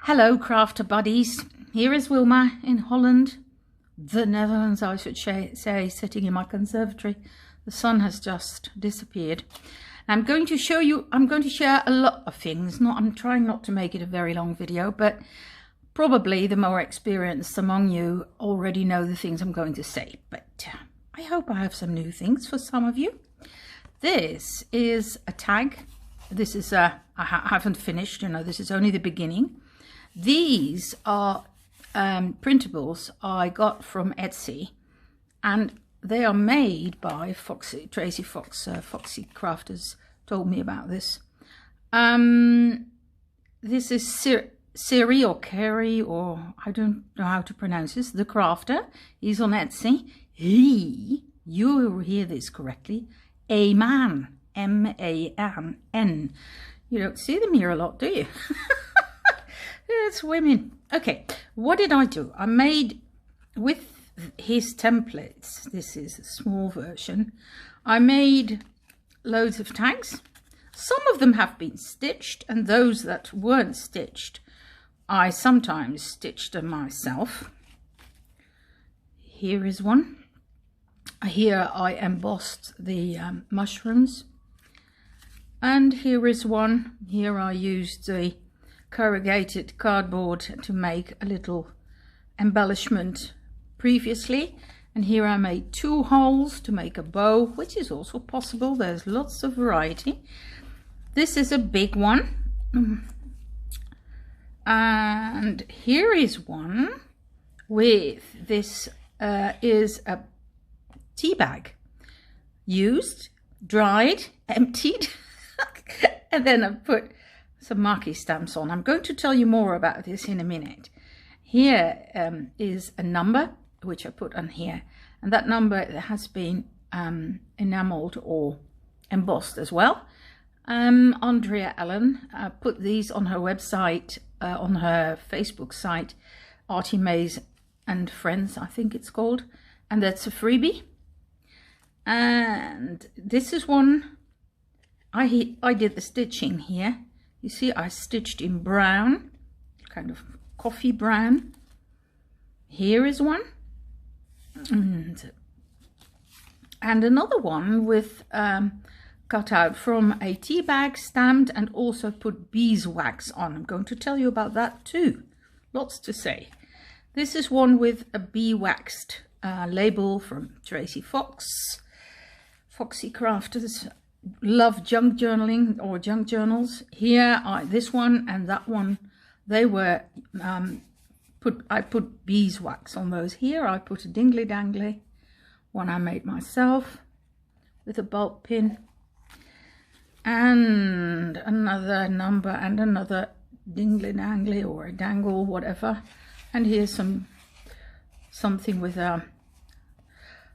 Hello crafter buddies, here is Wilma in Holland, the Netherlands I should say, sitting in my conservatory. The sun has just disappeared. I'm going to share a lot of things. I'm trying not to make it a very long video, but probably the more experienced among you already know the things I'm going to say. But I hope I have some new things for some of you. This is a tag. This is I haven't finished, this is only the beginning. These are printables I got from Etsy, and they are made by Tracie Foxy Crafters told me about this. This is Ceri or Ceri, or I don't know how to pronounce this, The Crafter. He's on Etsy. You will hear this correctly, a man, M-A-N. You don't see them here a lot, do you? It's women. Okay, what did I do? I made, with his templates, this is a small version, I made loads of tags. Some of them have been stitched, and those that weren't stitched, I sometimes stitched them myself. Here is one. Here I embossed the mushrooms. And here is one. Here I used the corrugated cardboard to make a little embellishment previously, and here I made 2 holes to make a bow, which is also possible. There's lots of variety. This is a big one, and here is one with this is a tea bag, used, dried, emptied, and then I put some marquee stamps on. I'm going to tell you more about this in a minute. Here is a number which I put on here, and that number has been enameled or embossed as well. Andrea put these on her website, on her Facebook site, ARTYMAZE and Friends, I think it's called, and that's a freebie. And this is one I did the stitching here. You see, I stitched in brown, kind of coffee brown. Here is one. And another one with cut out from a tea bag, stamped, and also put beeswax on. I'm going to tell you about that too. Lots to say. This is one with a bee-waxed label from Tracie Foxy Crafters. Love junk journaling or junk journals. Here this one and that one, they were I put beeswax on those. Here I put a dingly dangly one I made myself with a bulb pin, and another number and another dingly dangly or a dangle, whatever. And here's something with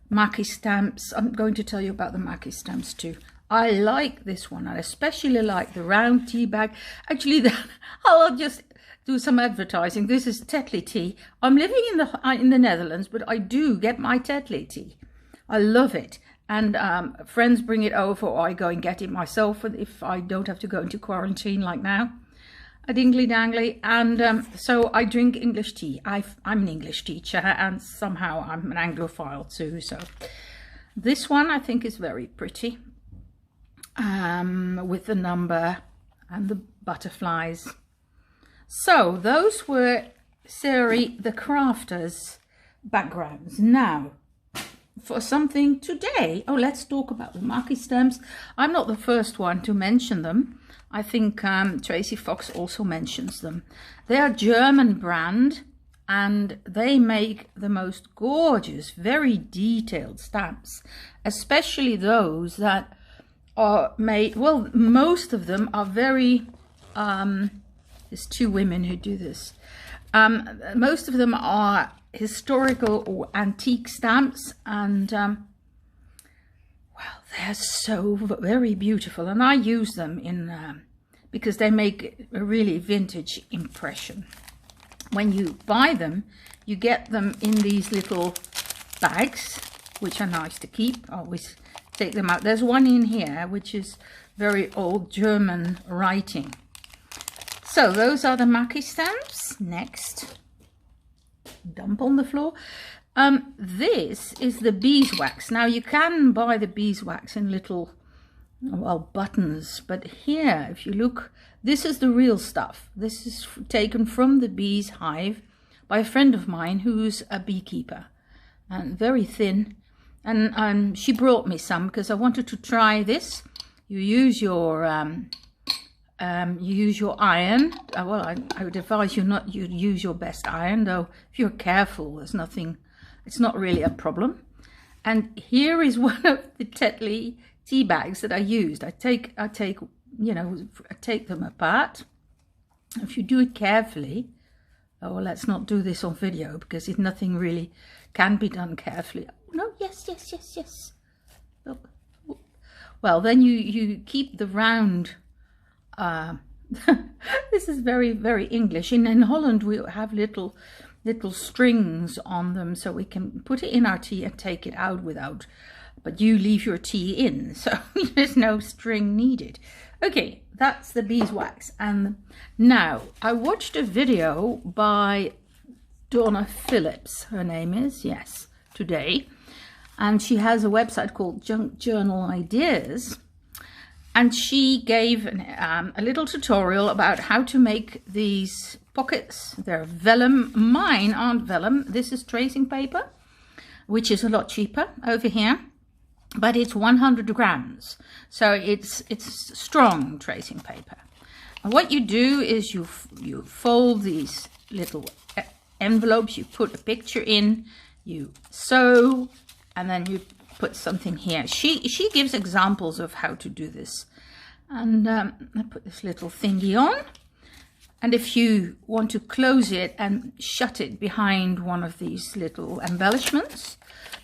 marquee stamps. I'm going to tell you about the marquee stamps too. I like this one. I especially like the round tea bag. Actually, I'll just do some advertising. This is Tetley tea. I'm living in the Netherlands, but I do get my Tetley tea. I love it. And friends bring it over, or I go and get it myself if I don't have to go into quarantine like now. A dingly dangly. And so I drink English tea. I'm an English teacher, and somehow I'm an Anglophile too. So this one I think is very pretty. With the number and the butterflies. So those were Ceri the Crafter's backgrounds. Now for something today, let's talk about the marquee stamps. I'm not the first one to mention them. I think Tracie Fox also mentions them. They are German brand, and they make the most gorgeous, very detailed stamps, especially those that are made, well, most of them are very, there's 2 women who do this. Most of them are historical or antique stamps, and well, they're so very beautiful, and I use them in because they make a really vintage impression. When you buy them, you get them in these little bags, which are nice to keep. I always take them out. There's one in here which is very old German writing. So those are the Mackie stamps. Next, dump on the floor. This is the beeswax. Now you can buy the beeswax in little, well, buttons, but here, if you look, this is the real stuff. This is taken from the bees hive by a friend of mine who's a beekeeper, and very thin. And she brought me some because I wanted to try this. You use your iron. Well, I would advise you not you use your best iron, though if you're careful, there's nothing. It's not really a problem. And here is one of the Tetley tea bags that I used. I take them apart. If you do it carefully. Oh, well, let's not do this on video because nothing really can be done carefully. Oh, no, yes. Oh. Well, then you keep the round. This is very, very English. In Holland, we have little strings on them, so we can put it in our tea and take it out without. But you leave your tea in, so there's no string needed. Okay, that's the beeswax. And now I watched a video by Donna Phillips, her name is, yes, today. And she has a website called Junk Journal Ideas. And she gave a little tutorial about how to make these pockets. They're vellum. Mine aren't vellum. This is tracing paper, which is a lot cheaper over here. But it's 100 grams, so it's strong tracing paper. And what you do is you fold these little envelopes, you put a picture in, you sew, and then you put something here. She gives examples of how to do this. And I put this little thingy on. And if you want to close it and shut it behind one of these little embellishments,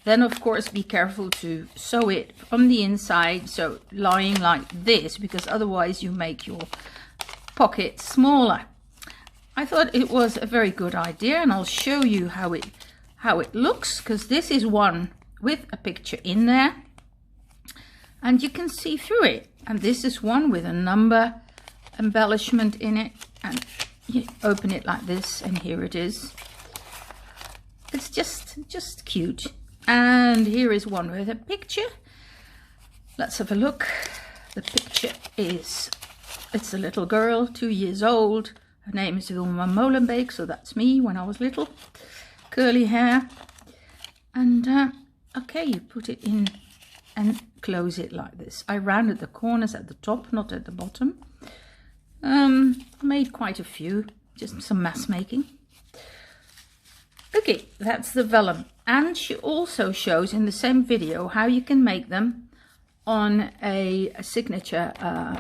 then of course be careful to sew it from the inside, so lying like this, because otherwise you make your pocket smaller. I thought it was a very good idea, and I'll show you how it looks, because this is one with a picture in there and you can see through it, and this is one with a number embellishment in it, and you open it like this and here it is. It's just cute. And here is one with a picture. Let's have a look. The picture is, it's a little girl, 2 years old. Her name is Wilma Molenbeek, so that's me when I was little. Curly hair. And okay, you put it in and close it like this. I rounded the corners at the top, not at the bottom. Made quite a few, just some mass making. Okay, that's the vellum. And she also shows in the same video how you can make them on a signature,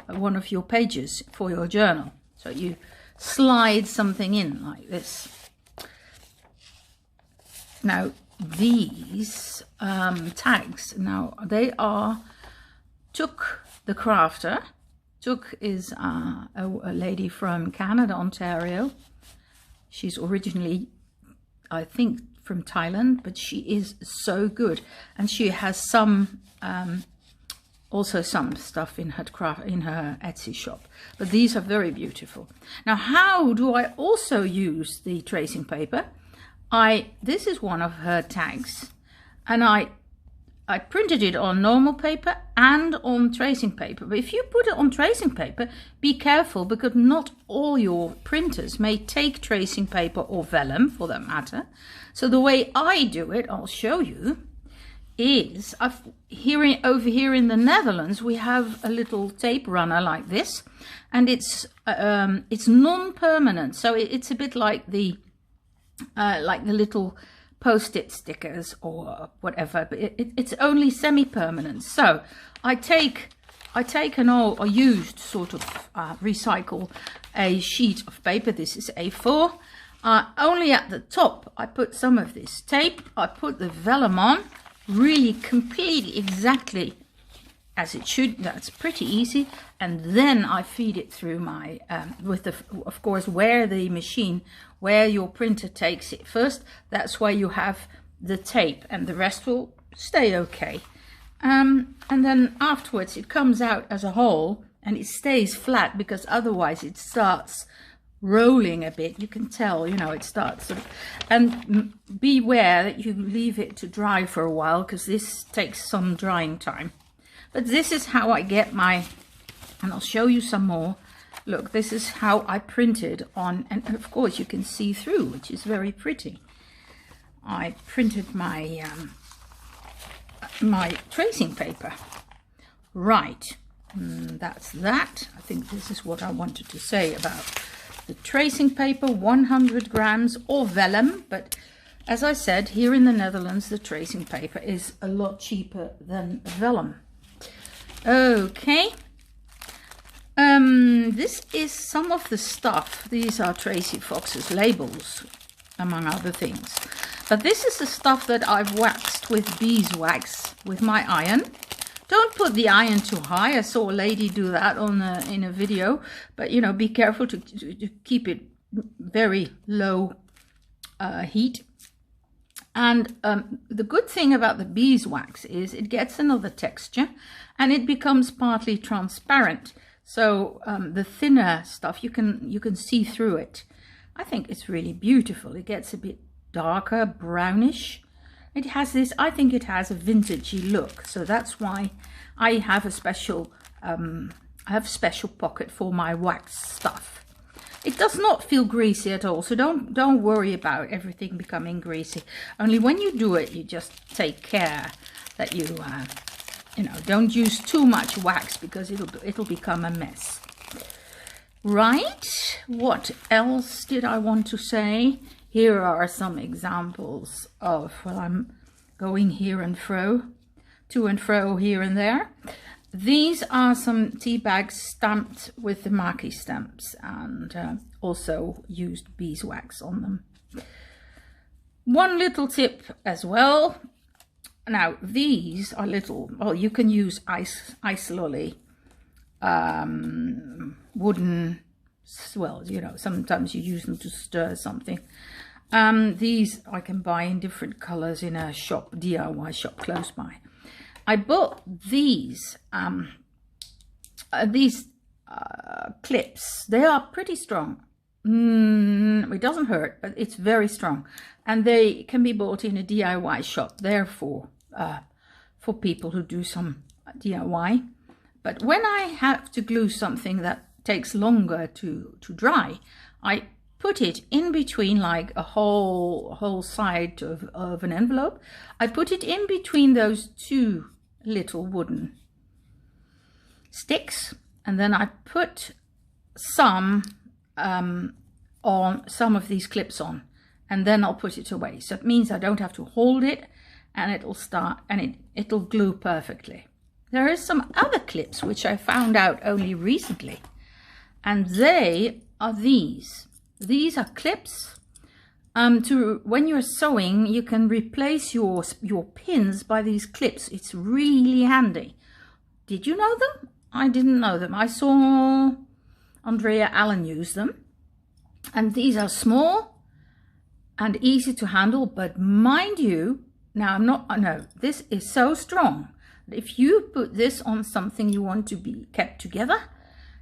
one of your pages for your journal. So you slide something in like this. Now these tags, now they are Took the Crafter. Took is a lady from Canada, Ontario. She's originally, I think, from Thailand, but she is so good, and she has some also some stuff in her Etsy shop, but these are very beautiful. Now, how do I also use the tracing paper? This is one of her tags, and I printed it on normal paper and on tracing paper. But if you put it on tracing paper, be careful, because not all your printers may take tracing paper or vellum for that matter. So the way I do it, I'll show you, is over here in the Netherlands, we have a little tape runner like this, and it's non-permanent. So it's a bit like the little post-it stickers or whatever, but it's only semi-permanent. So I take an old or used sort of recycle a sheet of paper. This is A4. Only at the top I put some of this tape. I put the vellum on, really completely exactly as it should. That's pretty easy. And then I feed it through my of course, where your printer takes it first, that's where you have the tape, and the rest will stay okay. And then afterwards it comes out as a whole, and it stays flat, because otherwise it starts rolling a bit. You can tell, you know, it starts sort of, and beware that you leave it to dry for a while, because this takes some drying time. But this is how I get my, and I'll show you some more. Look, this is how I printed on, and of course you can see through, which is very pretty. I printed my my tracing paper. Right, that's that. I think this is what I wanted to say about the tracing paper. 100 grams or vellum, but as I said, here in the Netherlands the tracing paper is a lot cheaper than vellum. Okay, this is some of the stuff. These are Tracie Fox's labels, among other things. But this is the stuff that I've waxed with beeswax with my iron. Don't put the iron too high. I saw a lady do that on in a video. But, you know, be careful to keep it very low heat. And the good thing about the beeswax is it gets another texture and it becomes partly transparent. So the thinner stuff, you can see through it. I think it's really beautiful. It gets a bit darker, brownish. It has this, I think it has a vintagey look. So that's why I have a special, special pocket for my wax stuff. It does not feel greasy at all, so don't worry about everything becoming greasy. Only when you do it, you just take care that you you know, don't use too much wax, because it'll become a mess. Right, what else did I want to say? Here are some examples of, well, I'm going here and fro, to and fro here and there. These are some tea bags stamped with the Maki stamps, and also used beeswax on them. One little tip as well. Now, these are little, well, you can use ice lolly, wooden, well, you know, sometimes you use them to stir something. These I can buy in different colors in a shop, DIY shop close by. I bought these clips. They are pretty strong. It doesn't hurt, but it's very strong, and they can be bought in a DIY shop. They're for people who do some DIY. But when I have to glue something that takes longer to dry, I put it in between, like a whole side of an envelope. I put it in between those two little wooden sticks, and then I put some on some of these clips on, and then I'll put it away. So it means I don't have to hold it, and it'll glue perfectly. There is some other clips which I found out only recently, and they are these. These are clips to, when you're sewing, you can replace your pins by these clips. It's really handy. Did you know them? I didn't know them. I saw Andrea Allen use them, and these are small and easy to handle. But mind you, now no, this is so strong. If you put this on something you want to be kept together,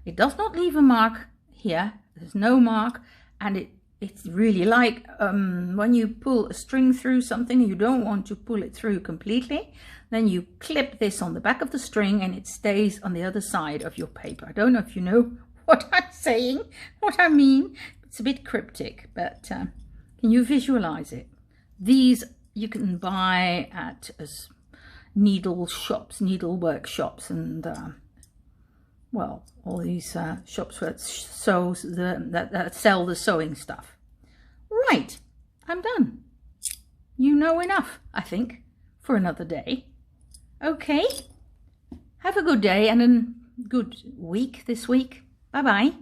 it does not leave a mark here. There's no mark, and it's really like when you pull a string through something, you don't want to pull it through completely, then you clip this on the back of the string and it stays on the other side of your paper. I don't know if you know what I'm saying, what I mean. It's a bit cryptic, but can you visualize it? These you can buy at needle shops, needlework shops, and well, all these shops that that sell the sewing stuff. Right, I'm done. You know enough, I think, for another day. Okay, have a good day and a good week this week. Bye-bye.